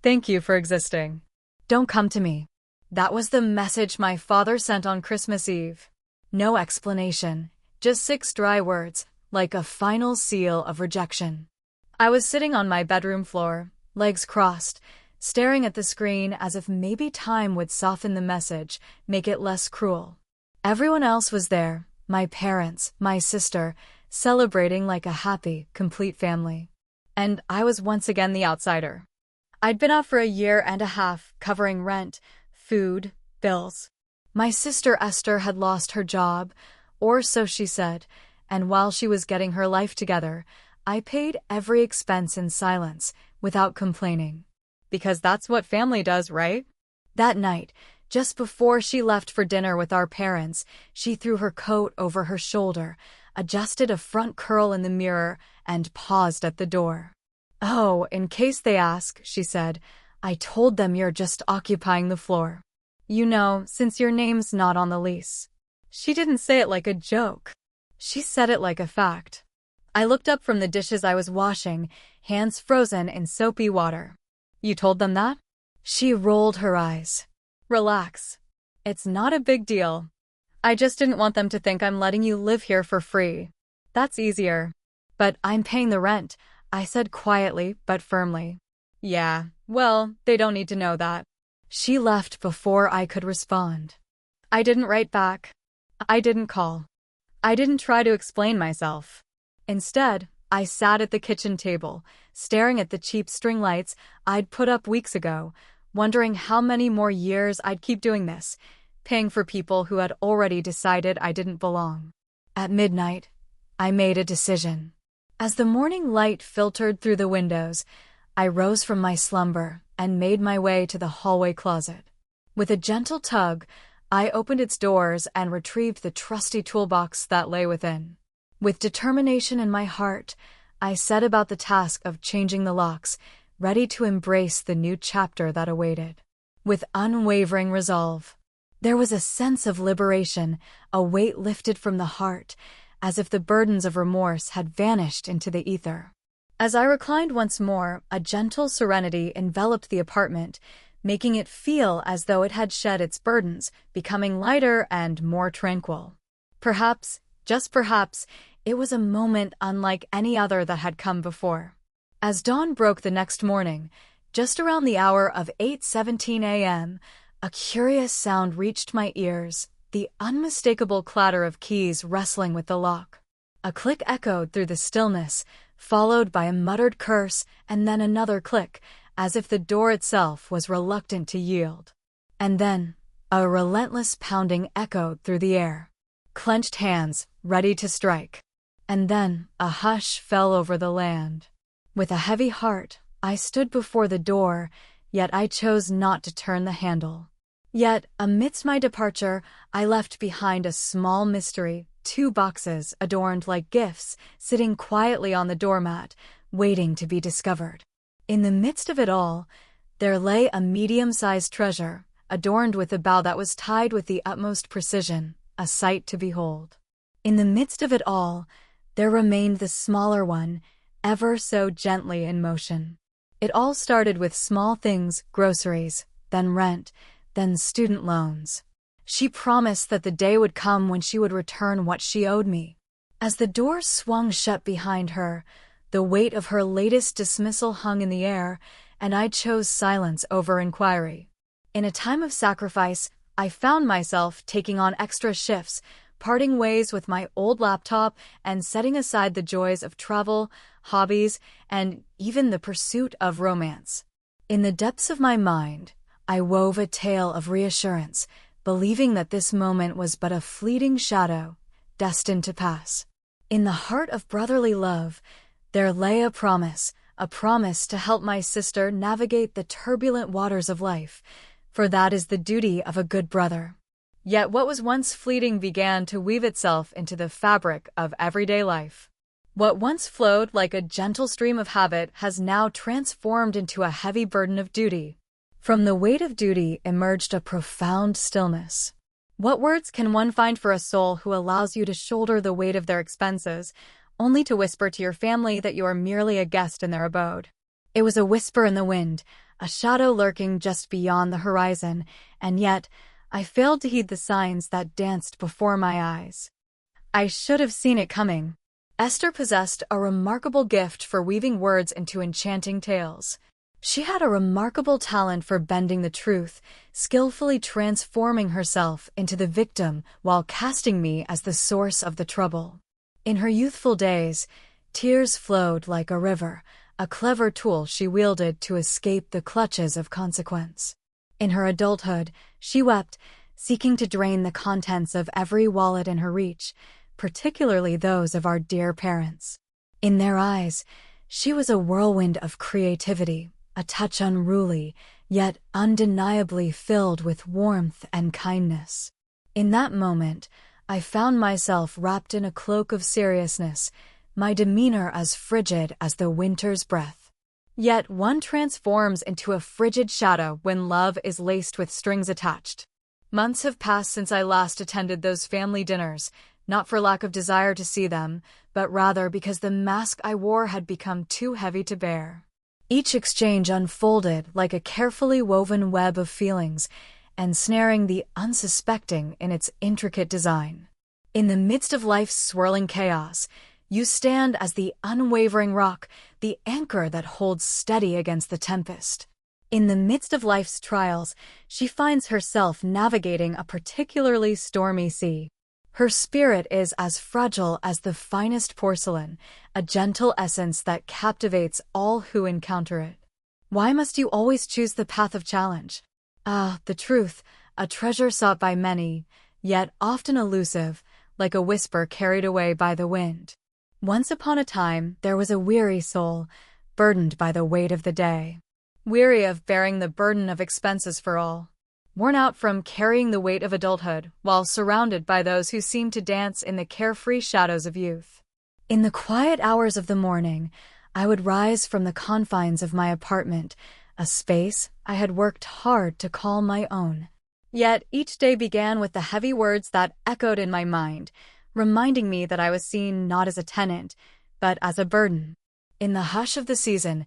Thank you for existing. Don't come to me. That was the message my father sent on Christmas Eve. No explanation, just 6 dry words, like a final seal of rejection. I was sitting on my bedroom floor, legs crossed, staring at the screen as if maybe time would soften the message, make it less cruel. Everyone else was there, my parents, my sister, celebrating like a happy, complete family. And I was once again the outsider. I'd been out for a year and a half, covering rent, food, bills. My sister Esther had lost her job, or so she said, and while she was getting her life together, I paid every expense in silence, without complaining. Because that's what family does, right? That night, just before she left for dinner with our parents, she threw her coat over her shoulder, adjusted a front curl in the mirror, and paused at the door. "Oh, in case they ask," she said, "I told them you're just occupying the floor. You know, since your name's not on the lease." She didn't say it like a joke. She said it like a fact. I looked up from the dishes I was washing, hands frozen in soapy water. "You told them that?" She rolled her eyes. "Relax. It's not a big deal. I just didn't want them to think I'm letting you live here for free. That's easier. But I'm paying the rent," I said quietly but firmly. "Yeah, well, they don't need to know that." She left before I could respond. I didn't write back. I didn't call. I didn't try to explain myself. Instead, I sat at the kitchen table, staring at the cheap string lights I'd put up weeks ago, wondering how many more years I'd keep doing this, paying for people who had already decided I didn't belong. At midnight, I made a decision. As the morning light filtered through the windows, I rose from my slumber and made my way to the hallway closet. With a gentle tug, I opened its doors and retrieved the trusty toolbox that lay within. With determination in my heart, I set about the task of changing the locks, ready to embrace the new chapter that awaited. With unwavering resolve, there was a sense of liberation, a weight lifted from the heart, as if the burdens of remorse had vanished into the ether. As I reclined once more, a gentle serenity enveloped the apartment, making it feel as though it had shed its burdens, becoming lighter and more tranquil. Perhaps, just perhaps, it was a moment unlike any other that had come before. As dawn broke the next morning, just around the hour of 8:17 a.m., a curious sound reached my ears, the unmistakable clatter of keys wrestling with the lock. A click echoed through the stillness, followed by a muttered curse and then another click, as if the door itself was reluctant to yield. And then, a relentless pounding echoed through the air. Clenched hands, ready to strike. And then, a hush fell over the land. With a heavy heart, I stood before the door, yet I chose not to turn the handle. Yet, amidst my departure, I left behind a small mystery, 2 boxes adorned like gifts, sitting quietly on the doormat, waiting to be discovered. In the midst of it all, there lay a medium-sized treasure, adorned with a bow that was tied with the utmost precision, a sight to behold. In the midst of it all, there remained the smaller one, ever so gently in motion. It all started with small things, groceries, then rent, then student loans. She promised that the day would come when she would return what she owed me. As the door swung shut behind her, the weight of her latest dismissal hung in the air, and I chose silence over inquiry. In a time of sacrifice, I found myself taking on extra shifts, parting ways with my old laptop and setting aside the joys of travel, hobbies, and even the pursuit of romance. In the depths of my mind, I wove a tale of reassurance, believing that this moment was but a fleeting shadow, destined to pass. In the heart of brotherly love, there lay a promise to help my sister navigate the turbulent waters of life, for that is the duty of a good brother. Yet what was once fleeting began to weave itself into the fabric of everyday life. What once flowed like a gentle stream of habit has now transformed into a heavy burden of duty. From the weight of duty emerged a profound stillness. What words can one find for a soul who allows you to shoulder the weight of their expenses, only to whisper to your family that you are merely a guest in their abode? It was a whisper in the wind, a shadow lurking just beyond the horizon, and yet I failed to heed the signs that danced before my eyes. I should have seen it coming. Esther possessed a remarkable gift for weaving words into enchanting tales. She had a remarkable talent for bending the truth, skillfully transforming herself into the victim while casting me as the source of the trouble. In her youthful days, tears flowed like a river, a clever tool she wielded to escape the clutches of consequence. In her adulthood, she wept, seeking to drain the contents of every wallet in her reach, particularly those of our dear parents. In their eyes, she was a whirlwind of creativity, a touch unruly, yet undeniably filled with warmth and kindness. In that moment, I found myself wrapped in a cloak of seriousness, my demeanor as frigid as the winter's breath. Yet one transforms into a frigid shadow when love is laced with strings attached. Months have passed since I last attended those family dinners, not for lack of desire to see them, but rather because the mask I wore had become too heavy to bear. Each exchange unfolded like a carefully woven web of feelings, ensnaring the unsuspecting in its intricate design. In the midst of life's swirling chaos, you stand as the unwavering rock, the anchor that holds steady against the tempest. In the midst of life's trials, she finds herself navigating a particularly stormy sea. Her spirit is as fragile as the finest porcelain, a gentle essence that captivates all who encounter it. Why must you always choose the path of challenge? The truth, a treasure sought by many, yet often elusive, like a whisper carried away by the wind. Once upon a time, there was a weary soul, burdened by the weight of the day. Weary of bearing the burden of expenses for all. Worn out from carrying the weight of adulthood, while surrounded by those who seemed to dance in the carefree shadows of youth. In the quiet hours of the morning, I would rise from the confines of my apartment, a space I had worked hard to call my own. Yet each day began with the heavy words that echoed in my mind, reminding me that I was seen not as a tenant, but as a burden. In the hush of the season,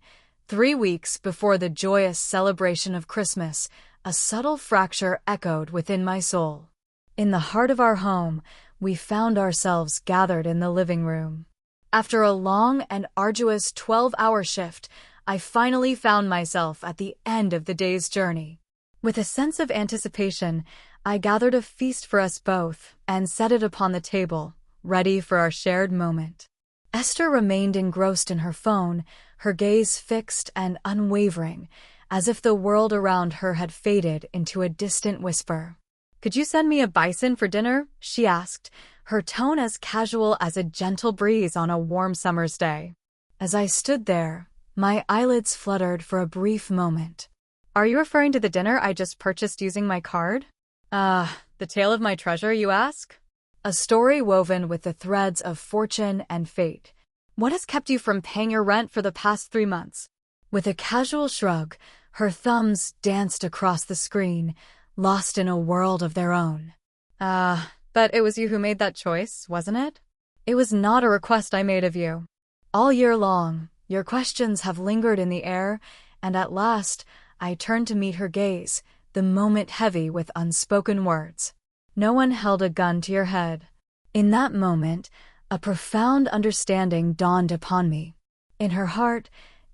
3 weeks before the joyous celebration of Christmas, a subtle fracture echoed within my soul. In the heart of our home, we found ourselves gathered in the living room. After a long and arduous 12-hour shift, I finally found myself at the end of the day's journey. With a sense of anticipation, I gathered a feast for us both and set it upon the table, ready for our shared moment. Esther remained engrossed in her phone, her gaze fixed and unwavering, as if the world around her had faded into a distant whisper. "Could you send me a bison for dinner?" she asked, her tone as casual as a gentle breeze on a warm summer's day. As I stood there, my eyelids fluttered for a brief moment. "Are you referring to the dinner I just purchased using my card?" The tale of my treasure, you ask? A story woven with the threads of fortune and fate. What has kept you from paying your rent for the past 3 months? With a casual shrug, her thumbs danced across the screen, lost in a world of their own. But it was you who made that choice, wasn't it? It was not a request I made of you. All year long, your questions have lingered in the air, and at last, I turned to meet her gaze, the moment heavy with unspoken words. No one held a gun to your head. In that moment, a profound understanding dawned upon me. In her heart,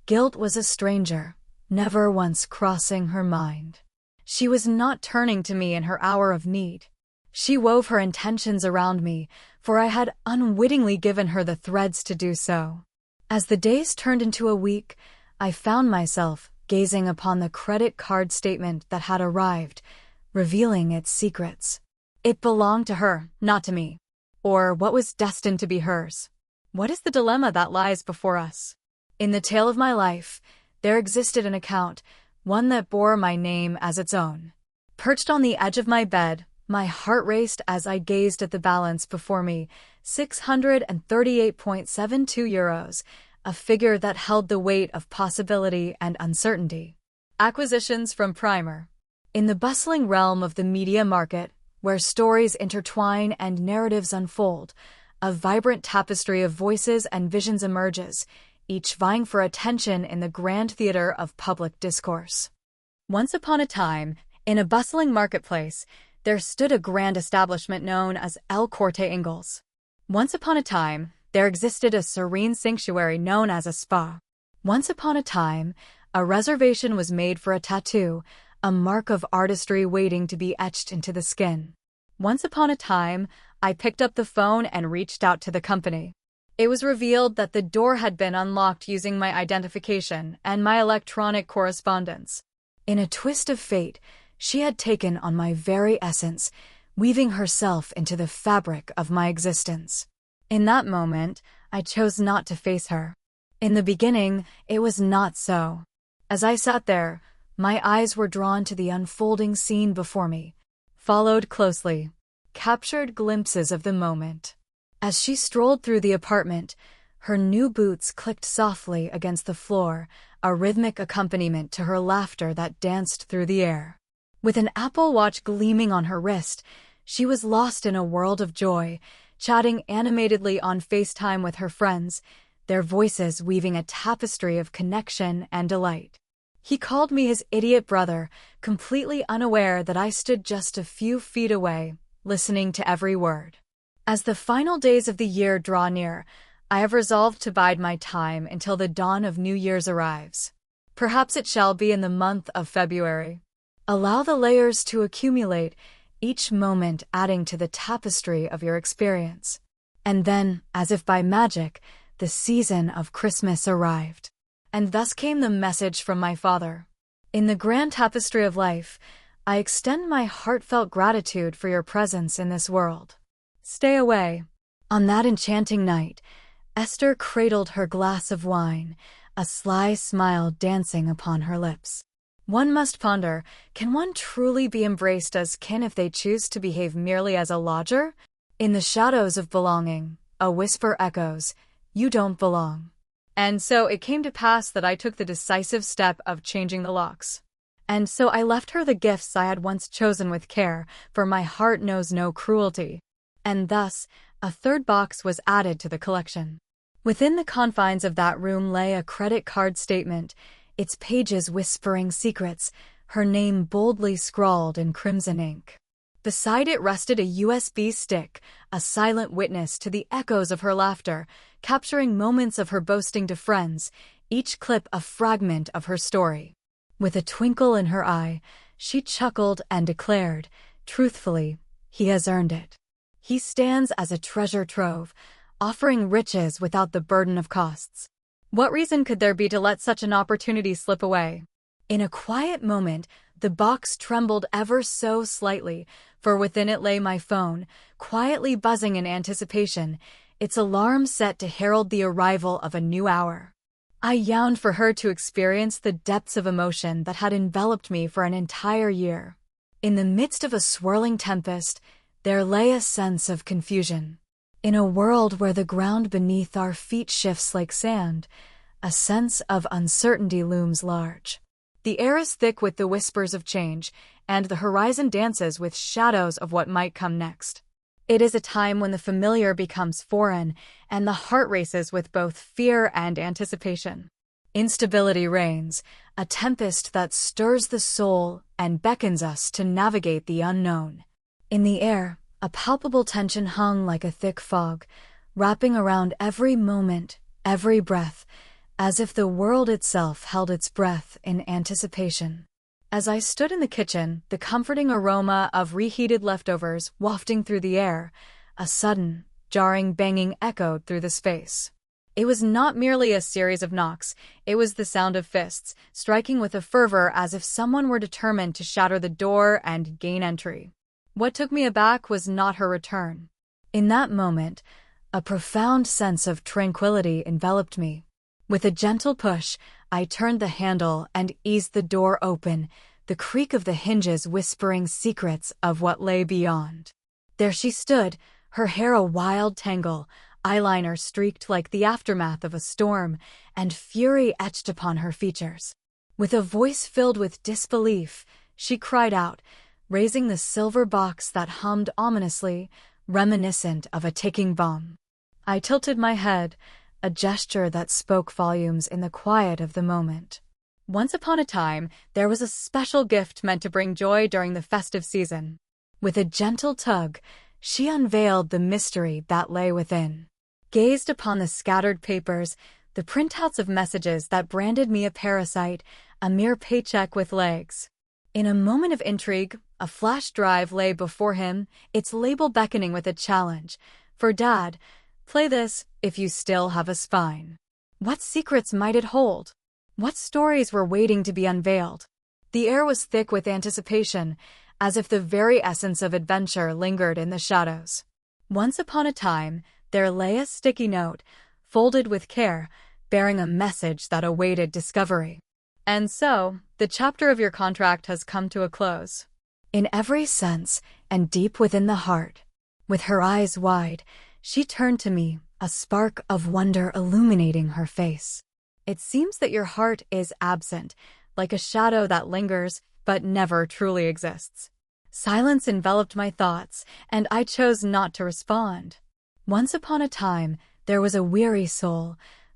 guilt was a stranger, never once crossing her mind. She was not turning to me in her hour of need. She wove her intentions around me, for I had unwittingly given her the threads to do so. As the days turned into a week, I found myself gazing upon the credit card statement that had arrived, revealing its secrets. It belonged to her, not to me. Or what was destined to be hers? What is the dilemma that lies before us? In the tale of my life, there existed an account, one that bore my name as its own. Perched on the edge of my bed, my heart raced as I gazed at the balance before me, 638.72 euros, a figure that held the weight of possibility and uncertainty. Acquisitions from Primer. In the bustling realm of the media market, where stories intertwine and narratives unfold, a vibrant tapestry of voices and visions emerges, each vying for attention in the grand theater of public discourse. Once upon a time, in a bustling marketplace, there stood a grand establishment known as El Corte Inglés. Once upon a time, there existed a serene sanctuary known as a spa. Once upon a time, a reservation was made for a tattoo, a mark of artistry waiting to be etched into the skin. Once upon a time, I picked up the phone and reached out to the company. It was revealed that the door had been unlocked using my identification and my electronic correspondence. In a twist of fate, she had taken on my very essence, weaving herself into the fabric of my existence. In that moment, I chose not to face her. In the beginning, it was not so. As I sat there, my eyes were drawn to the unfolding scene before me, followed closely, captured glimpses of the moment. As she strolled through the apartment, her new boots clicked softly against the floor, a rhythmic accompaniment to her laughter that danced through the air. With an Apple Watch gleaming on her wrist, she was lost in a world of joy, chatting animatedly on FaceTime with her friends, their voices weaving a tapestry of connection and delight. He called me his idiot brother, completely unaware that I stood just a few feet away, listening to every word. As the final days of the year draw near, I have resolved to bide my time until the dawn of New Year's arrives. Perhaps it shall be in the month of February. Allow the layers to accumulate, each moment adding to the tapestry of your experience. And then, as if by magic, the season of Christmas arrived. And thus came the message from my father. In the grand tapestry of life, I extend my heartfelt gratitude for your presence in this world. Stay away. On that enchanting night, Esther cradled her glass of wine, a sly smile dancing upon her lips. One must ponder, can one truly be embraced as kin if they choose to behave merely as a lodger? In the shadows of belonging, a whisper echoes, "You don't belong." And so it came to pass that I took the decisive step of changing the locks. And so I left her the gifts I had once chosen with care, for my heart knows no cruelty. And thus, a third box was added to the collection. Within the confines of that room lay a credit card statement, its pages whispering secrets, her name boldly scrawled in crimson ink. Beside it rested a USB stick, a silent witness to the echoes of her laughter, capturing moments of her boasting to friends, each clip a fragment of her story. With a twinkle in her eye, she chuckled and declared, truthfully, "He has earned it. He stands as a treasure trove, offering riches without the burden of costs. What reason could there be to let such an opportunity slip away?" In a quiet moment, the box trembled ever so slightly, for within it lay my phone, quietly buzzing in anticipation, its alarm set to herald the arrival of a new hour. I yearned for her to experience the depths of emotion that had enveloped me for an entire year. In the midst of a swirling tempest, there lay a sense of confusion. In a world where the ground beneath our feet shifts like sand, a sense of uncertainty looms large. The air is thick with the whispers of change, and the horizon dances with shadows of what might come next. It is a time when the familiar becomes foreign, and the heart races with both fear and anticipation. Instability reigns, a tempest that stirs the soul and beckons us to navigate the unknown. In the air, a palpable tension hung like a thick fog, wrapping around every moment, every breath, as if the world itself held its breath in anticipation. As I stood in the kitchen, the comforting aroma of reheated leftovers wafting through the air, a sudden, jarring banging echoed through the space. It was not merely a series of knocks, it was the sound of fists, striking with a fervor as if someone were determined to shatter the door and gain entry. What took me aback was not her return. In that moment, a profound sense of tranquility enveloped me. With a gentle push, I turned the handle and eased the door open, the creak of the hinges whispering secrets of what lay beyond. There she stood, her hair a wild tangle, eyeliner streaked like the aftermath of a storm, and fury etched upon her features. With a voice filled with disbelief, she cried out, raising the silver box that hummed ominously, reminiscent of a ticking bomb. I tilted my head, a gesture that spoke volumes in the quiet of the moment. Once upon a time, there was a special gift meant to bring joy during the festive season. With a gentle tug, she unveiled the mystery that lay within. Gazed upon the scattered papers, the printouts of messages that branded me a parasite, a mere paycheck with legs. In a moment of intrigue, a flash drive lay before him, its label beckoning with a challenge. For Dad, play this if you still have a spine. What secrets might it hold? What stories were waiting to be unveiled? The air was thick with anticipation, as if the very essence of adventure lingered in the shadows. Once upon a time, there lay a sticky note, folded with care, bearing a message that awaited discovery. And so, the chapter of your contract has come to a close. In every sense, and deep within the heart. With her eyes wide, she turned to me, a spark of wonder illuminating her face. It seems that your heart is absent, like a shadow that lingers, but never truly exists. Silence enveloped my thoughts, and I chose not to respond. Once upon a time, there was a weary soul,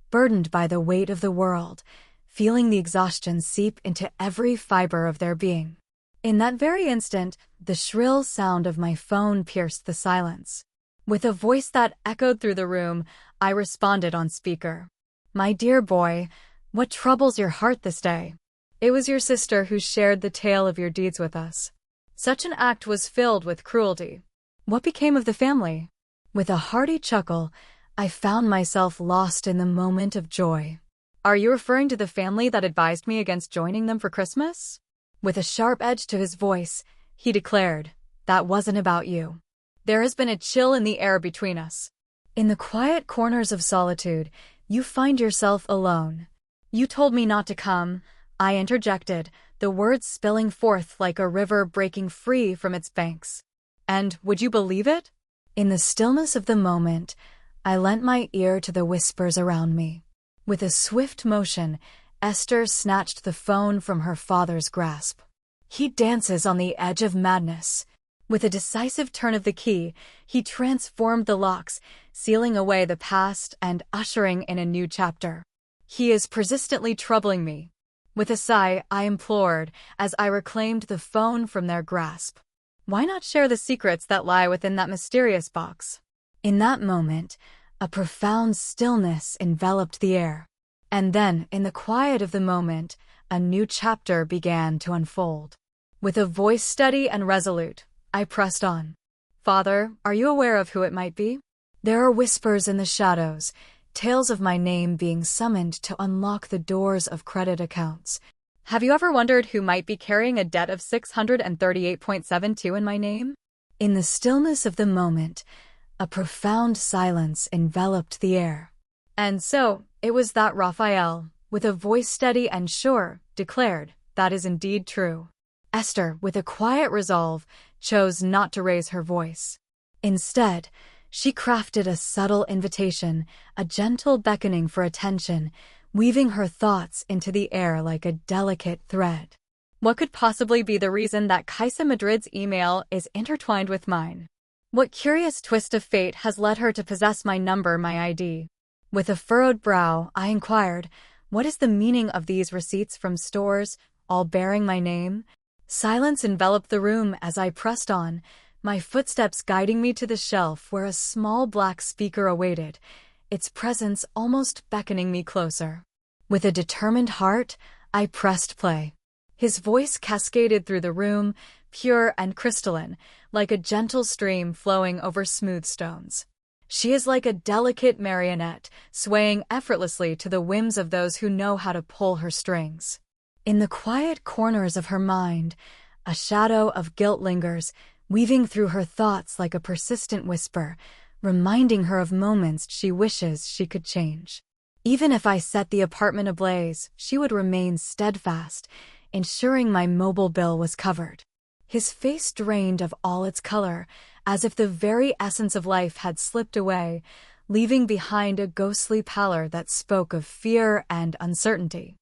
burdened by the weight of the world, feeling the exhaustion seep into every fiber of their being. In that very instant, the shrill sound of my phone pierced the silence. With a voice that echoed through the room, I responded on speaker. "My dear boy, what troubles your heart this day? It was your sister who shared the tale of your deeds with us. Such an act was filled with cruelty. What became of the family?" With a hearty chuckle, I found myself lost in the moment of joy. "Are you referring to the family that advised me against joining them for Christmas?" With a sharp edge to his voice, he declared, "That wasn't about you. There has been a chill in the air between us. In the quiet corners of solitude, you find yourself alone. You told me not to come," I interjected, the words spilling forth like a river breaking free from its banks. "And would you believe it?" In the stillness of the moment, I lent my ear to the whispers around me. With a swift motion, Esther snatched the phone from her father's grasp. "He dances on the edge of madness." With a decisive turn of the key, he transformed the locks, sealing away the past and ushering in a new chapter. "He is persistently troubling me." With a sigh, I implored, as I reclaimed the phone from their grasp. "Why not share the secrets that lie within that mysterious box?" In that moment, a profound stillness enveloped the air. And then, in the quiet of the moment, a new chapter began to unfold. With a voice steady and resolute, I pressed on. "Father, are you aware of who it might be? There are whispers in the shadows, tales of my name being summoned to unlock the doors of credit accounts. Have you ever wondered who might be carrying a debt of 638.72 in my name?" In the stillness of the moment, a profound silence enveloped the air. And so, it was that Raphael, with a voice steady and sure, declared, "That is indeed true." Esther, with a quiet resolve, chose not to raise her voice. Instead, she crafted a subtle invitation, a gentle beckoning for attention, weaving her thoughts into the air like a delicate thread. What could possibly be the reason that Kaisa Madrid's email is intertwined with mine? What curious twist of fate has led her to possess my number, my ID? With a furrowed brow, I inquired, "What is the meaning of these receipts from stores, all bearing my name?" Silence enveloped the room as I pressed on, my footsteps guiding me to the shelf where a small black speaker awaited, its presence almost beckoning me closer. With a determined heart, I pressed play. His voice cascaded through the room, pure and crystalline, like a gentle stream flowing over smooth stones. "She is like a delicate marionette, swaying effortlessly to the whims of those who know how to pull her strings. In the quiet corners of her mind, a shadow of guilt lingers, weaving through her thoughts like a persistent whisper, reminding her of moments she wishes she could change. Even if I set the apartment ablaze, she would remain steadfast, ensuring my mobile bill was covered." His face drained of all its color, as if the very essence of life had slipped away, leaving behind a ghostly pallor that spoke of fear and uncertainty.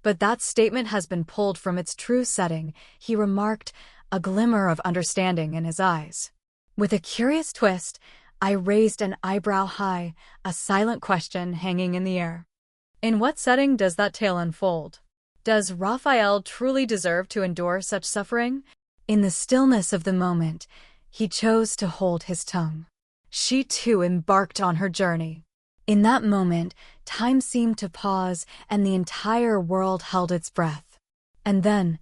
But that statement has been pulled from its true setting," he remarked, a glimmer of understanding in his eyes. With a curious twist, I raised an eyebrow high, a silent question hanging in the air. "In what setting does that tale unfold?" Does Raphael truly deserve to endure such suffering? In the stillness of the moment, he chose to hold his tongue. She too embarked on her journey. In that moment, time seemed to pause and the entire world held its breath. And then,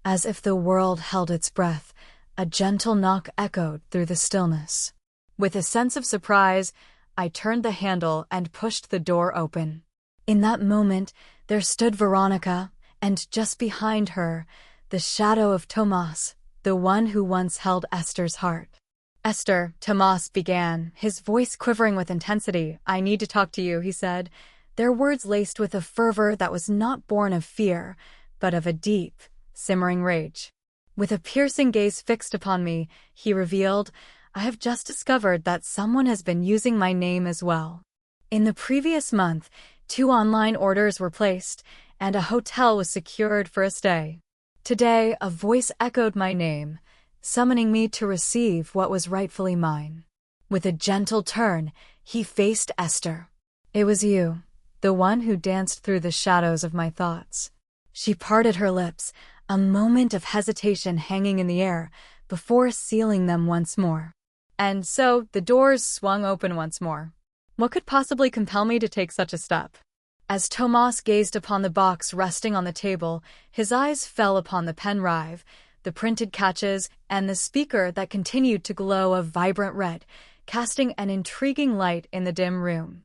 as if the world held its breath, a gentle knock echoed through the stillness. With a sense of surprise, I turned the handle and pushed the door open. In that moment, there stood Veronica, and just behind her, the shadow of Tomas, the one who once held Esther's heart. "Esther," Tomas began, his voice quivering with intensity. "I need to talk to you," he said, their words laced with a fervor that was not born of fear, but of a deep, simmering rage. With a piercing gaze fixed upon me, he revealed, "I have just discovered that someone has been using my name as well. In the previous month, 2 online orders were placed, and a hotel was secured for a stay. Today, a voice echoed my name, summoning me to receive what was rightfully mine." With a gentle turn, he faced Esther. "It was you, the one who danced through the shadows of my thoughts." She parted her lips, a moment of hesitation hanging in the air, before sealing them once more. And so, the doors swung open once more. What could possibly compel me to take such a step? As Tomas gazed upon the box resting on the table, his eyes fell upon the pen rive, the printed catches, and the speaker that continued to glow a vibrant red, casting an intriguing light in the dim room.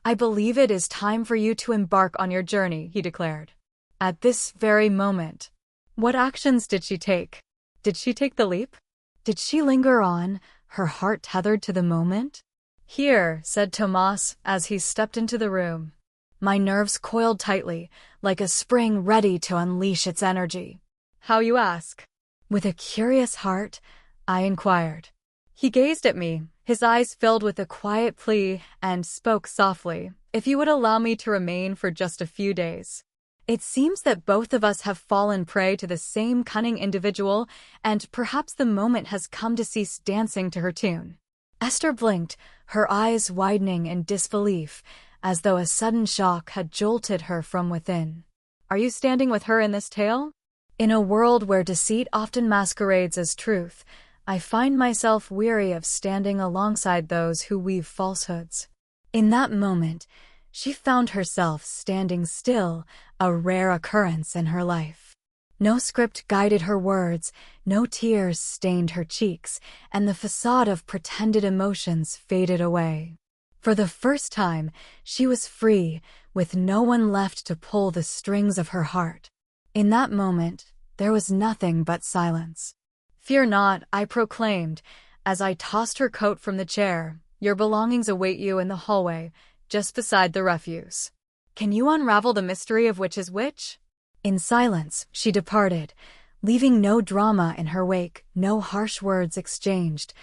"I believe it is time for you to embark on your journey," he declared. At this very moment. What actions did she take? Did she take the leap? Did she linger on, her heart tethered to the moment? "Here," said Tomas as he stepped into the room. My nerves coiled tightly, like a spring ready to unleash its energy. "How, you ask?" With a curious heart, I inquired. He gazed at me, his eyes filled with a quiet plea, and spoke softly, "If you would allow me to remain for just a few days. It seems that both of us have fallen prey to the same cunning individual, and perhaps the moment has come to cease dancing to her tune." Esther blinked, her eyes widening in disbelief, as though a sudden shock had jolted her from within. "Are you standing with her in this tale?" In a world where deceit often masquerades as truth, I find myself weary of standing alongside those who weave falsehoods. In that moment, she found herself standing still, a rare occurrence in her life. No script guided her words, no tears stained her cheeks, and the facade of pretended emotions faded away. For the first time, she was free, with no one left to pull the strings of her heart. In that moment, there was nothing but silence. "Fear not," I proclaimed, as I tossed her coat from the chair. "Your belongings await you in the hallway, just beside the refuse. Can you unravel the mystery of which is which?" In silence, she departed, leaving no drama in her wake, no harsh words exchanged,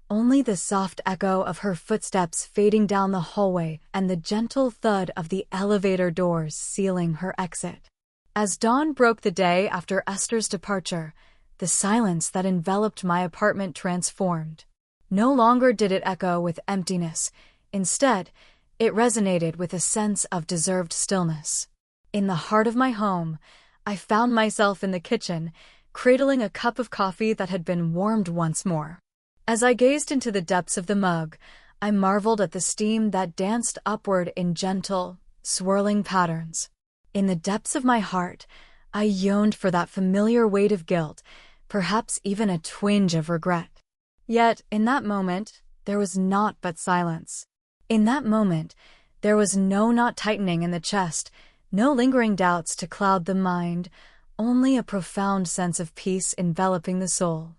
only the soft echo of her footsteps fading down the hallway and the gentle thud of the elevator doors sealing her exit. As dawn broke the day after Esther's departure, the silence that enveloped my apartment transformed. No longer did it echo with emptiness. Instead, it resonated with a sense of deserved stillness. In the heart of my home, I found myself in the kitchen, cradling a cup of coffee that had been warmed once more. As I gazed into the depths of the mug, I marveled at the steam that danced upward in gentle, swirling patterns. In the depths of my heart, I yearned for that familiar weight of guilt, perhaps even a twinge of regret. Yet, in that moment, there was naught but silence. In that moment, there was no knot tightening in the chest, no lingering doubts to cloud the mind, only a profound sense of peace enveloping the soul.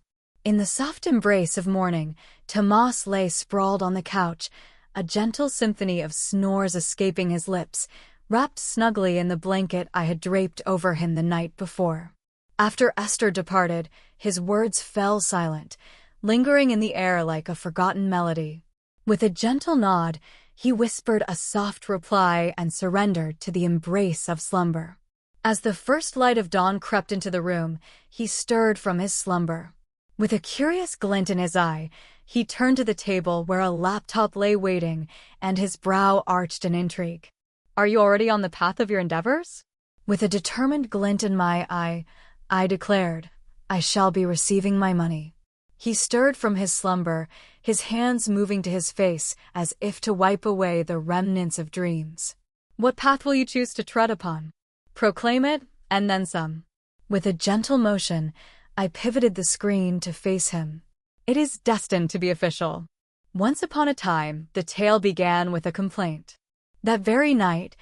In the soft embrace of morning, Tomas lay sprawled on the couch, a gentle symphony of snores escaping his lips, wrapped snugly in the blanket I had draped over him the night before. After Esther departed, his words fell silent, lingering in the air like a forgotten melody. With a gentle nod, he whispered a soft reply and surrendered to the embrace of slumber. As the first light of dawn crept into the room, he stirred from his slumber. With a curious glint in his eye, he turned to the table where a laptop lay waiting, and his brow arched in intrigue. "Are you already on the path of your endeavors?" With a determined glint in my eye, I declared, "I shall be receiving my money." He stirred from his slumber, his hands moving to his face as if to wipe away the remnants of dreams. "What path will you choose to tread upon? Proclaim it, and then some." With a gentle motion, I pivoted the screen to face him. "It is destined to be official. Once upon a time, the tale began with a complaint. That very night,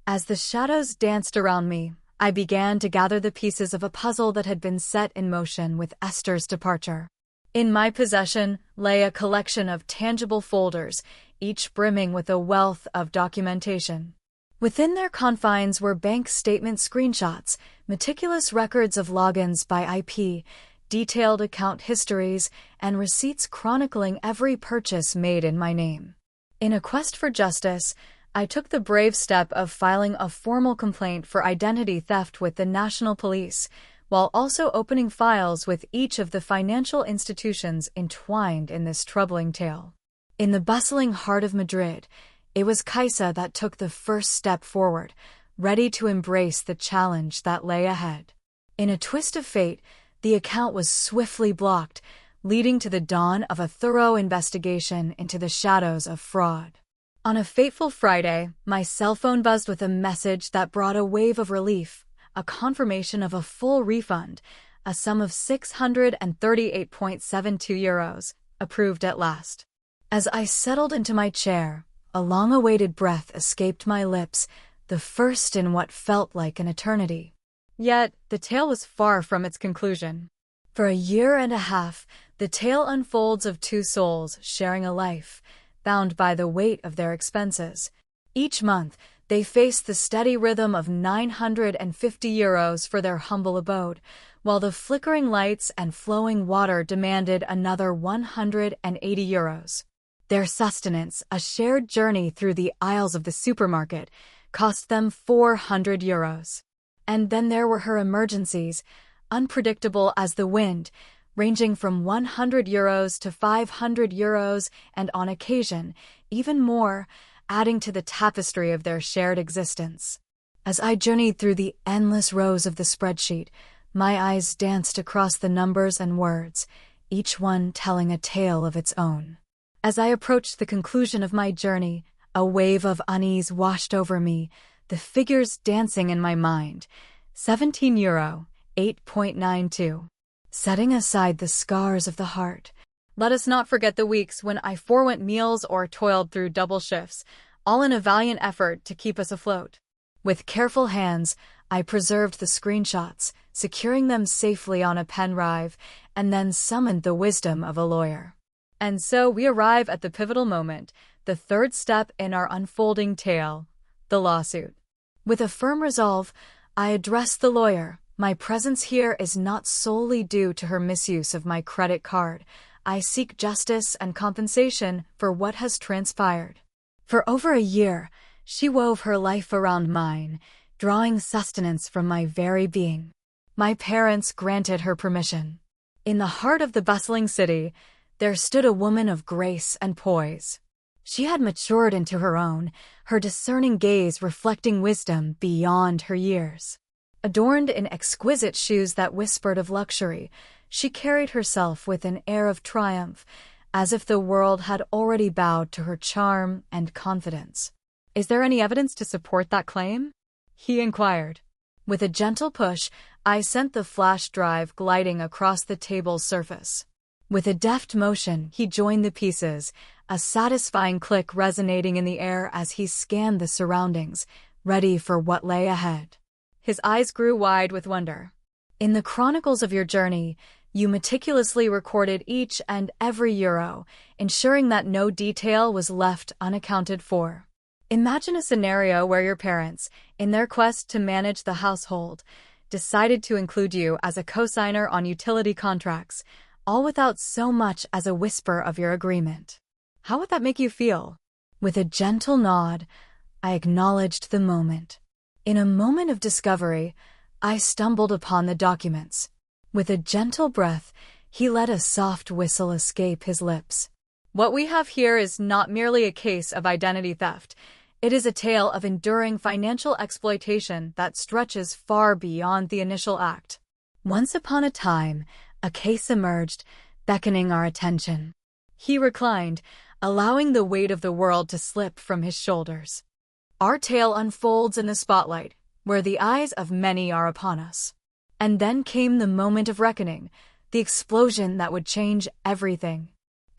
as the shadows danced around me, I began to gather the pieces of a puzzle that had been set in motion with Esther's departure. In my possession lay a collection of tangible folders, each brimming with a wealth of documentation. Within their confines were bank statement screenshots, meticulous records of logins by IP, detailed account histories, and receipts chronicling every purchase made in my name. In a quest for justice, I took the brave step of filing a formal complaint for identity theft with the National Police, while also opening files with each of the financial institutions entwined in this troubling tale. In the bustling heart of Madrid, it was Kaisa that took the first step forward, ready to embrace the challenge that lay ahead. In a twist of fate, the account was swiftly blocked, leading to the dawn of a thorough investigation into the shadows of fraud. On a fateful Friday, my cell phone buzzed with a message that brought a wave of relief, a confirmation of a full refund, a sum of €638.72, approved at last. As I settled into my chair, a long-awaited breath escaped my lips, the first in what felt like an eternity. Yet, the tale was far from its conclusion. For a year and a half, the tale unfolds of two souls sharing a life, bound by the weight of their expenses. Each month, they faced the steady rhythm of €950 for their humble abode, while the flickering lights and flowing water demanded another €180. Their sustenance, a shared journey through the aisles of the supermarket, cost them €400. And then there were her emergencies, unpredictable as the wind, ranging from €100 to €500, and on occasion, even more, adding to the tapestry of their shared existence. As I journeyed through the endless rows of the spreadsheet, my eyes danced across the numbers and words, each one telling a tale of its own. As I approached the conclusion of my journey, a wave of unease washed over me, the figures dancing in my mind. €17, 8.92. Setting aside the scars of the heart, let us not forget the weeks when I forwent meals or toiled through double shifts, all in a valiant effort to keep us afloat. With careful hands, I preserved the screenshots, securing them safely on a pen drive, and then summoned the wisdom of a lawyer. And so we arrive at the pivotal moment, the third step in our unfolding tale, the lawsuit. With a firm resolve, I addressed the lawyer. My presence here is not solely due to her misuse of my credit card. I seek justice and compensation for what has transpired. For over a year, she wove her life around mine, drawing sustenance from my very being. My parents granted her permission. In the heart of the bustling city, there stood a woman of grace and poise. She had matured into her own, her discerning gaze reflecting wisdom beyond her years. Adorned in exquisite shoes that whispered of luxury, she carried herself with an air of triumph, as if the world had already bowed to her charm and confidence. "Is there any evidence to support that claim?" he inquired. With a gentle push, I sent the flash drive gliding across the table's surface. With a deft motion, he joined the pieces, a satisfying click resonating in the air as he scanned the surroundings, ready for what lay ahead. His eyes grew wide with wonder. "In the chronicles of your journey, you meticulously recorded each and every euro, ensuring that no detail was left unaccounted for. Imagine a scenario where your parents, in their quest to manage the household, decided to include you as a co-signer on utility contracts, all without so much as a whisper of your agreement. How would that make you feel?" With a gentle nod, I acknowledged the moment. In a moment of discovery, I stumbled upon the documents. With a gentle breath, he let a soft whistle escape his lips. "What we have here is not merely a case of identity theft. It is a tale of enduring financial exploitation that stretches far beyond the initial act. Once upon a time, a case emerged, beckoning our attention. He reclined, allowing the weight of the world to slip from his shoulders. Our tale unfolds in the spotlight, where the eyes of many are upon us. And then came the moment of reckoning, the explosion that would change everything.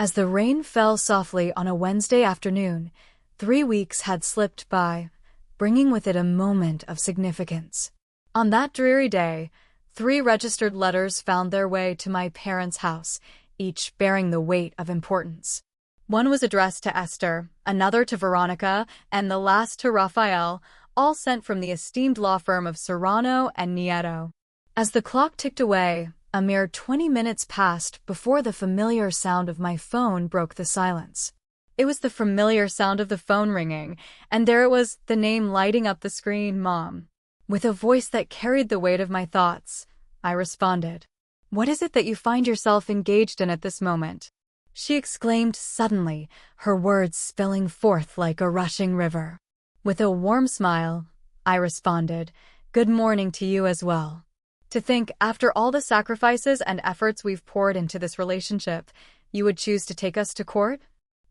As the rain fell softly on a Wednesday afternoon, 3 weeks had slipped by, bringing with it a moment of significance. On that dreary day, 3 registered letters found their way to my parents' house, each bearing the weight of importance. One was addressed to Esther, another to Veronica, and the last to Raphael, all sent from the esteemed law firm of Serrano and Nieto. As the clock ticked away, a mere 20 minutes passed before the familiar sound of my phone broke the silence. It was the familiar sound of the phone ringing, and there it was, the name lighting up the screen, Mom. With a voice that carried the weight of my thoughts, I responded. "What is it that you find yourself engaged in at this moment?" She exclaimed suddenly, her words spilling forth like a rushing river. With a warm smile, I responded, "Good morning to you as well. To think, after all the sacrifices and efforts we've poured into this relationship, you would choose to take us to court?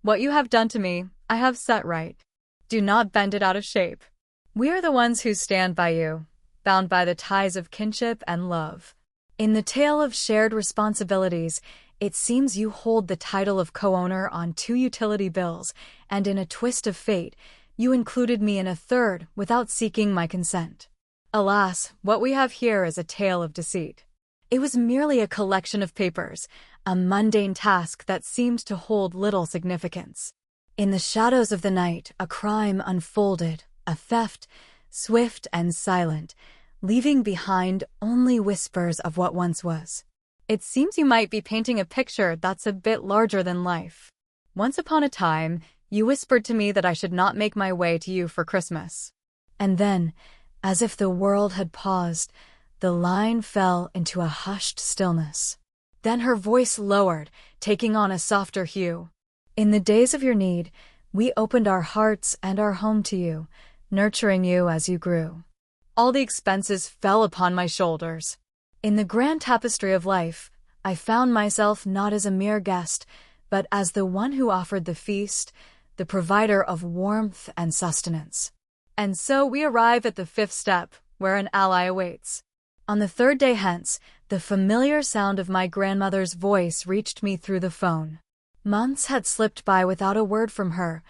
What you have done to me, I have set right. Do not bend it out of shape. We are the ones who stand by you, bound by the ties of kinship and love. In the tale of shared responsibilities, it seems you hold the title of co-owner on 2 utility bills, and in a twist of fate, you included me in a third without seeking my consent. Alas, what we have here is a tale of deceit. It was merely a collection of papers, a mundane task that seemed to hold little significance. In the shadows of the night, a crime unfolded, a theft, swift and silent, leaving behind only whispers of what once was. It seems you might be painting a picture that's a bit larger than life. Once upon a time, you whispered to me that I should not make my way to you for Christmas. And then, as if the world had paused, the line fell into a hushed stillness. Then her voice lowered, taking on a softer hue. In the days of your need, we opened our hearts and our home to you, nurturing you as you grew. All the expenses fell upon my shoulders. In the grand tapestry of life, I found myself not as a mere guest, but as the one who offered the feast, the provider of warmth and sustenance. And so we arrive at the 5th step, where an ally awaits. On the 3rd day hence, the familiar sound of my grandmother's voice reached me through the phone. Months had slipped by without a word from her,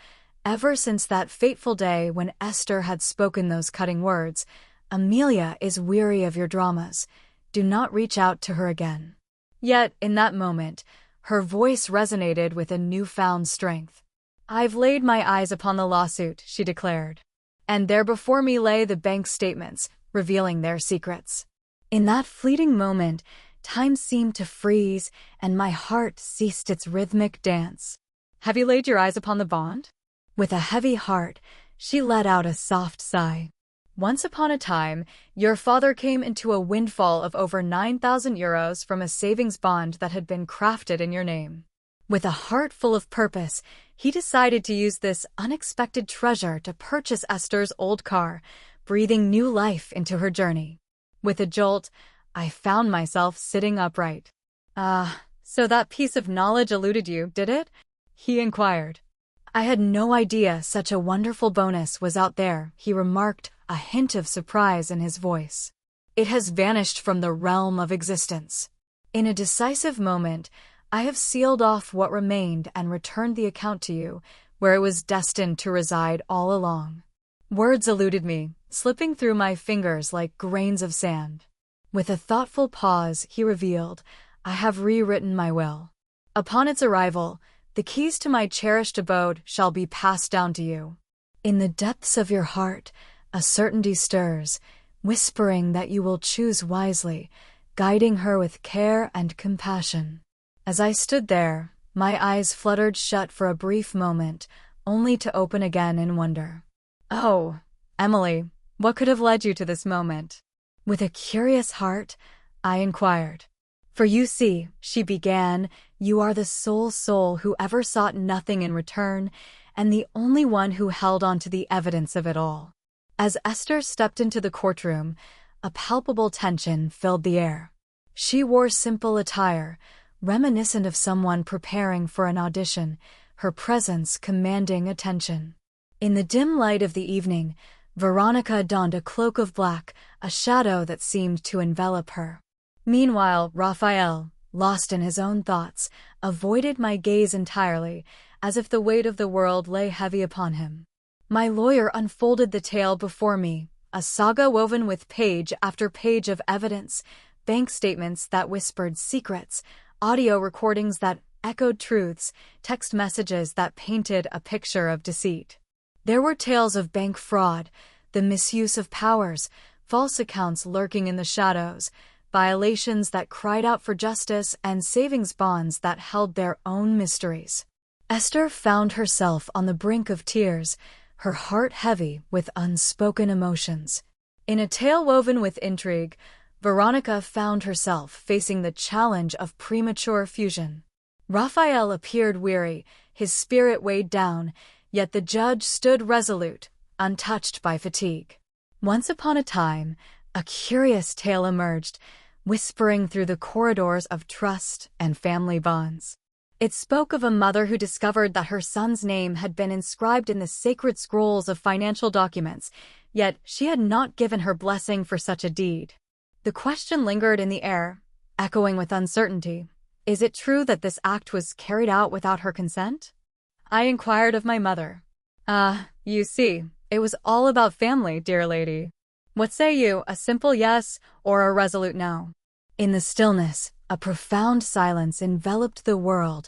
ever since that fateful day when Esther had spoken those cutting words, "Amelia is weary of your dramas. Do not reach out to her again." Yet, in that moment, her voice resonated with a newfound strength. "I've laid my eyes upon the lawsuit," she declared. And there before me lay the bank statements, revealing their secrets. In that fleeting moment, time seemed to freeze, and my heart ceased its rhythmic dance. "Have you laid your eyes upon the bond?" With a heavy heart, she let out a soft sigh. "Once upon a time, your father came into a windfall of over 9,000 euros from a savings bond that had been crafted in your name. With a heart full of purpose, he decided to use this unexpected treasure to purchase Esther's old car, breathing new life into her journey. With a jolt, I found myself sitting upright. So that piece of knowledge eluded you, did it?" he inquired. "I had no idea such a wonderful bonus was out there," he remarked, a hint of surprise in his voice. "It has vanished from the realm of existence. In a decisive moment, I have sealed off what remained and returned the account to you, where it was destined to reside all along." Words eluded me, slipping through my fingers like grains of sand. With a thoughtful pause, he revealed, "I have rewritten my will. Upon its arrival, the keys to my cherished abode shall be passed down to you. In the depths of your heart, a certainty stirs, whispering that you will choose wisely, guiding her with care and compassion." As I stood there, my eyes fluttered shut for a brief moment, only to open again in wonder. "Oh, Emily, what could have led you to this moment?" With a curious heart, I inquired. "For you see," she began, "you are the sole soul who ever sought nothing in return, and the only one who held on to the evidence of it all. As Esther stepped into the courtroom, a palpable tension filled the air. She wore simple attire, reminiscent of someone preparing for an audition, her presence commanding attention. In the dim light of the evening, Veronica donned a cloak of black, a shadow that seemed to envelop her. Meanwhile, Raphael, lost in his own thoughts, avoided my gaze entirely, as if the weight of the world lay heavy upon him. My lawyer unfolded the tale before me, a saga woven with page after page of evidence, bank statements that whispered secrets, audio recordings that echoed truths, text messages that painted a picture of deceit. There were tales of bank fraud, the misuse of powers, false accounts lurking in the shadows, violations that cried out for justice, and savings bonds that held their own mysteries. Esther found herself on the brink of tears, her heart heavy with unspoken emotions. In a tale woven with intrigue, Veronica found herself facing the challenge of premature fusion. Raphael appeared weary, his spirit weighed down, yet the judge stood resolute, untouched by fatigue. Once upon a time, a curious tale emerged, whispering through the corridors of trust and family bonds. It spoke of a mother who discovered that her son's name had been inscribed in the sacred scrolls of financial documents, yet she had not given her blessing for such a deed. The question lingered in the air, echoing with uncertainty. Is it true that this act was carried out without her consent? I inquired of my mother. You see, it was all about family, dear lady. What say you, a simple yes or a resolute no? In the stillness, a profound silence enveloped the world,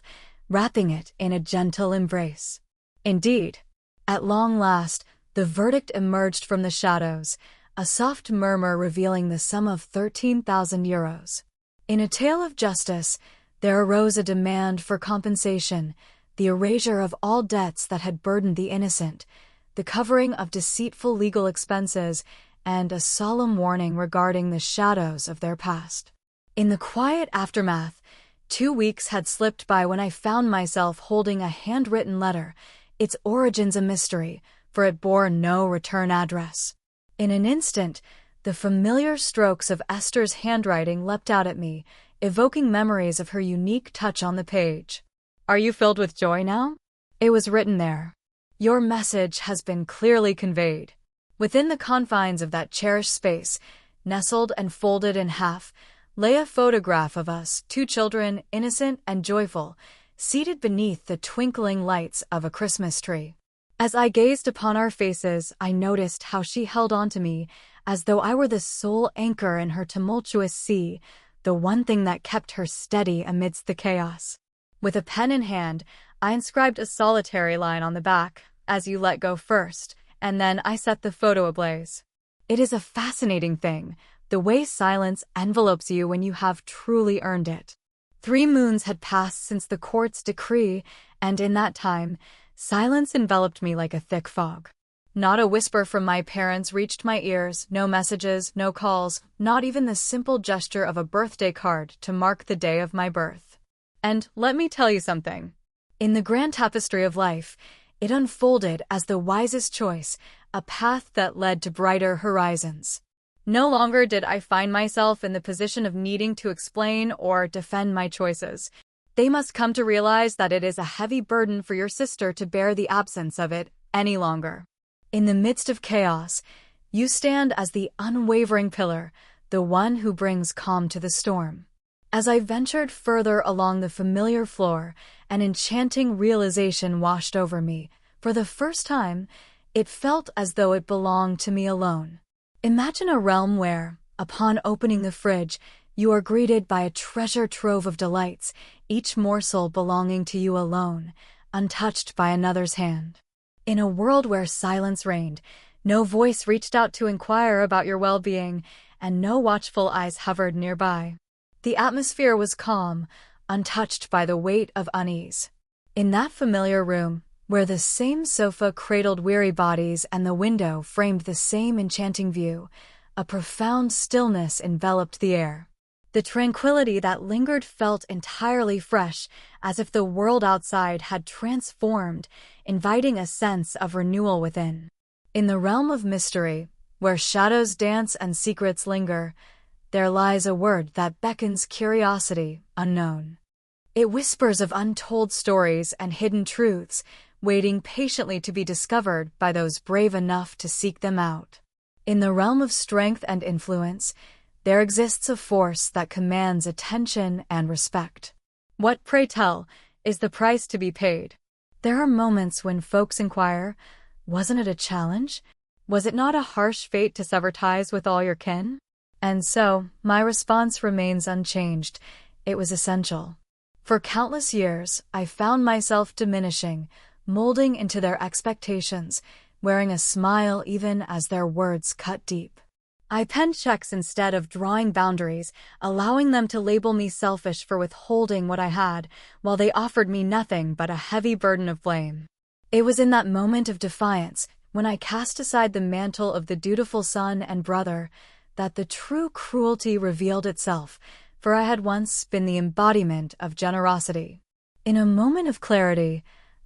wrapping it in a gentle embrace. Indeed, at long last, the verdict emerged from the shadows, a soft murmur revealing the sum of 13,000 euros. In a tale of justice, there arose a demand for compensation, the erasure of all debts that had burdened the innocent, the covering of deceitful legal expenses, and a solemn warning regarding the shadows of their past. In the quiet aftermath, 2 weeks had slipped by when I found myself holding a handwritten letter, its origins a mystery, for it bore no return address. In an instant, the familiar strokes of Esther's handwriting leapt out at me, evoking memories of her unique touch on the page. Are you filled with joy now? It was written there. Your message has been clearly conveyed. Within the confines of that cherished space, nestled and folded in half, lay a photograph of us, 2 children, innocent and joyful, seated beneath the twinkling lights of a Christmas tree. As I gazed upon our faces, I noticed how she held on to me, as though I were the sole anchor in her tumultuous sea, the one thing that kept her steady amidst the chaos. With a pen in hand, I inscribed a solitary line on the back, "As you let go first," and then I set the photo ablaze. It is a fascinating thing, the way silence envelopes you when you have truly earned it. 3 moons had passed since the court's decree, and in that time, silence enveloped me like a thick fog. Not a whisper from my parents reached my ears, no messages, no calls, not even the simple gesture of a birthday card to mark the day of my birth. And let me tell you something. In the grand tapestry of life, it unfolded as the wisest choice, a path that led to brighter horizons. No longer did I find myself in the position of needing to explain or defend my choices. They must come to realize that it is a heavy burden for your sister to bear the absence of it any longer. In the midst of chaos, you stand as the unwavering pillar, the one who brings calm to the storm. As I ventured further along the familiar floor, an enchanting realization washed over me. For the first time, it felt as though it belonged to me alone. Imagine a realm where, upon opening the fridge, you are greeted by a treasure trove of delights, each morsel belonging to you alone, untouched by another's hand. In a world where silence reigned, no voice reached out to inquire about your well-being, and no watchful eyes hovered nearby. The atmosphere was calm, untouched by the weight of unease. In that familiar room, where the same sofa cradled weary bodies and the window framed the same enchanting view, a profound stillness enveloped the air. The tranquility that lingered felt entirely fresh, as if the world outside had transformed, inviting a sense of renewal within. In the realm of mystery, where shadows dance and secrets linger, there lies a word that beckons curiosity, unknown. It whispers of untold stories and hidden truths, waiting patiently to be discovered by those brave enough to seek them out. In the realm of strength and influence, there exists a force that commands attention and respect. What, pray tell, is the price to be paid? There are moments when folks inquire, wasn't it a challenge? Was it not a harsh fate to sever ties with all your kin? And so, my response remains unchanged. It was essential. For countless years, I found myself diminishing, molding into their expectations, wearing a smile even as their words cut deep. I penned checks instead of drawing boundaries, allowing them to label me selfish for withholding what I had, while they offered me nothing but a heavy burden of blame. It was in that moment of defiance, when I cast aside the mantle of the dutiful son and brother, that the true cruelty revealed itself, for I had once been the embodiment of generosity. In a moment of clarity,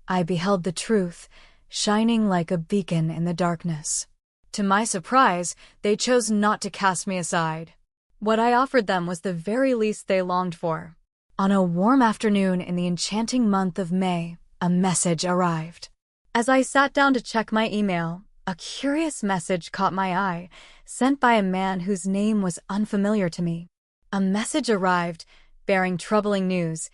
I beheld the truth, shining like a beacon in the darkness. To my surprise, they chose not to cast me aside. What I offered them was the very least they longed for. On a warm afternoon in the enchanting month of May, a message arrived. As I sat down to check my email, a curious message caught my eye, sent by a man whose name was unfamiliar to me. A message arrived, bearing troubling news.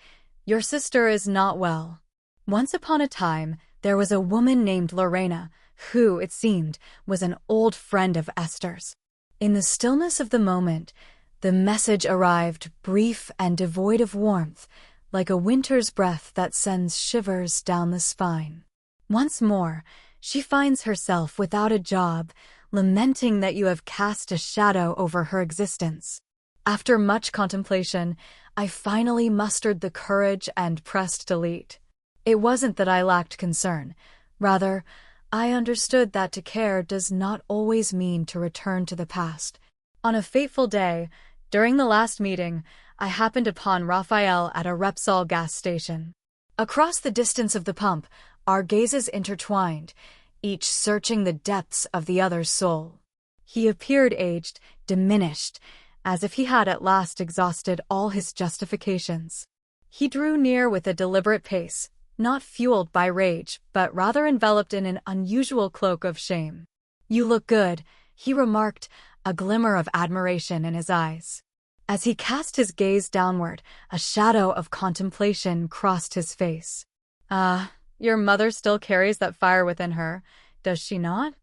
Your sister is not well. Once upon a time, there was a woman named Lorena, who, it seemed, was an old friend of Esther's. In the stillness of the moment, the message arrived, brief and devoid of warmth, like a winter's breath that sends shivers down the spine. Once more, she finds herself without a job, lamenting that you have cast a shadow over her existence. After much contemplation, I finally mustered the courage and pressed delete. It wasn't that I lacked concern. Rather, I understood that to care does not always mean to return to the past. On a fateful day, during the last meeting, I happened upon Raphael at a Repsol gas station. Across the distance of the pump, our gazes intertwined, each searching the depths of the other's soul. He appeared aged, diminished, as if he had at last exhausted all his justifications. He drew near with a deliberate pace, not fueled by rage, but rather enveloped in an unusual cloak of shame. You look good, he remarked, a glimmer of admiration in his eyes. As he cast his gaze downward, a shadow of contemplation crossed his face. Your mother still carries that fire within her, does she not?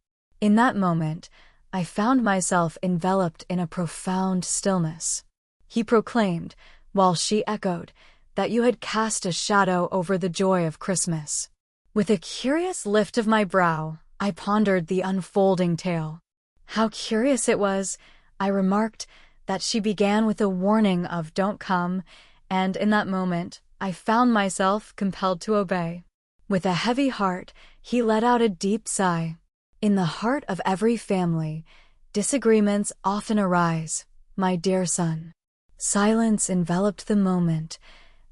In that moment, I found myself enveloped in a profound stillness. He proclaimed, while she echoed, that you had cast a shadow over the joy of Christmas. With a curious lift of my brow, I pondered the unfolding tale. How curious it was, I remarked, that she began with a warning of don't come, and in that moment, I found myself compelled to obey. With a heavy heart, he let out a deep sigh. In the heart of every family, disagreements often arise, my dear son. Silence enveloped the moment,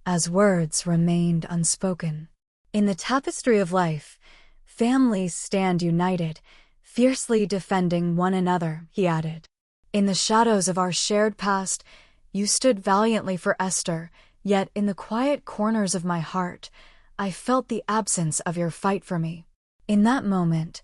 as words remained unspoken. In the tapestry of life, families stand united, fiercely defending one another, he added. In the shadows of our shared past, you stood valiantly for Esther, yet in the quiet corners of my heart, I felt the absence of your fight for me. In that moment,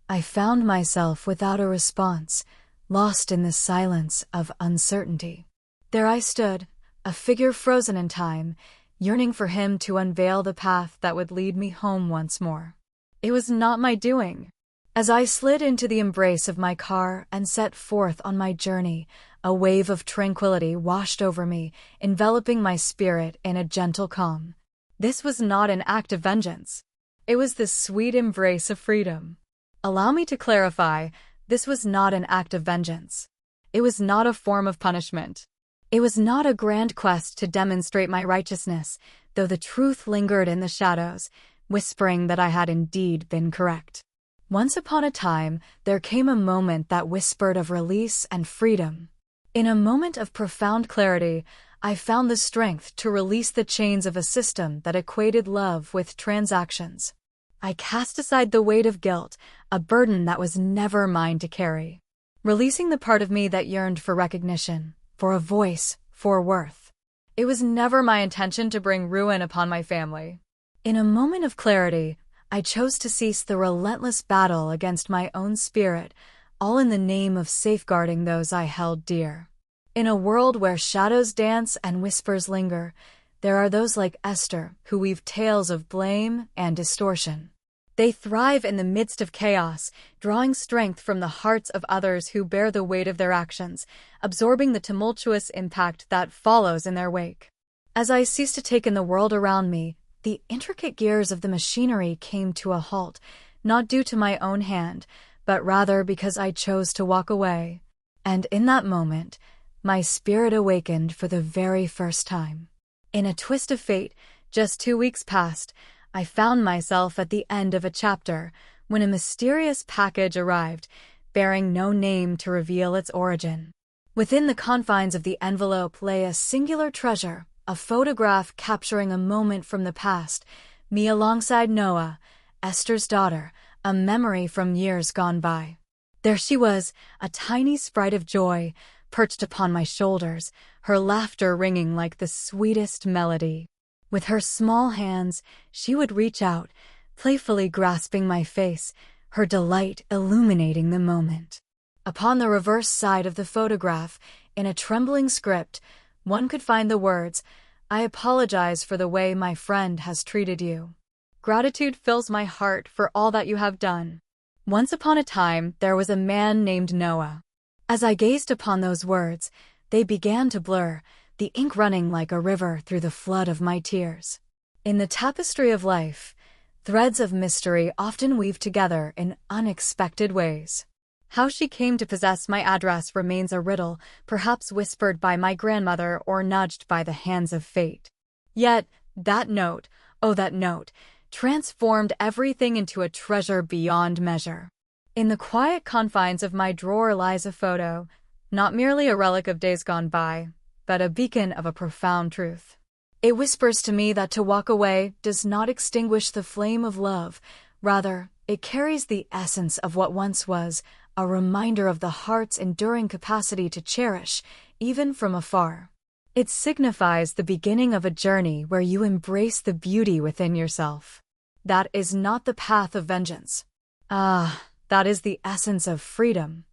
I found myself without a response, lost in the silence of uncertainty. There I stood, a figure frozen in time, yearning for him to unveil the path that would lead me home once more. It was not my doing. As I slid into the embrace of my car and set forth on my journey, a wave of tranquility washed over me, enveloping my spirit in a gentle calm. This was not an act of vengeance. It was the sweet embrace of freedom. Allow me to clarify, this was not an act of vengeance. It was not a form of punishment. It was not a grand quest to demonstrate my righteousness, though the truth lingered in the shadows, whispering that I had indeed been correct. Once upon a time, there came a moment that whispered of release and freedom. In a moment of profound clarity, I found the strength to release the chains of a system that equated love with transactions. I cast aside the weight of guilt, a burden that was never mine to carry, releasing the part of me that yearned for recognition, for a voice, for worth. It was never my intention to bring ruin upon my family. In a moment of clarity, I chose to cease the relentless battle against my own spirit, all in the name of safeguarding those I held dear. In a world where shadows dance and whispers linger, there are those like Esther who weave tales of blame and distortion. They thrive in the midst of chaos, drawing strength from the hearts of others who bear the weight of their actions, absorbing the tumultuous impact that follows in their wake. As I ceased to take in the world around me, the intricate gears of the machinery came to a halt, not due to my own hand, but rather because I chose to walk away. And in that moment, my spirit awakened for the very first time. In a twist of fate, just 2 weeks past, I found myself at the end of a chapter when a mysterious package arrived, bearing no name to reveal its origin. Within the confines of the envelope lay a singular treasure, a photograph capturing a moment from the past, me alongside Noah, Esther's daughter, a memory from years gone by. There she was, a tiny sprite of joy, perched upon my shoulders, her laughter ringing like the sweetest melody. With her small hands, she would reach out, playfully grasping my face, her delight illuminating the moment. Upon the reverse side of the photograph, in a trembling script, one could find the words, "I apologize for the way my friend has treated you. Gratitude fills my heart for all that you have done. Once upon a time, there was a man named Noah." As I gazed upon those words, they began to blur, the ink running like a river through the flood of my tears. In the tapestry of life, threads of mystery often weave together in unexpected ways. How she came to possess my address remains a riddle, perhaps whispered by my grandmother or nudged by the hands of fate. Yet, that note, oh that note, transformed everything into a treasure beyond measure. In the quiet confines of my drawer lies a photo, not merely a relic of days gone by, but a beacon of a profound truth. It whispers to me that to walk away does not extinguish the flame of love, rather, it carries the essence of what once was, a reminder of the heart's enduring capacity to cherish, even from afar. It signifies the beginning of a journey where you embrace the beauty within yourself. That is not the path of vengeance. That is the essence of freedom.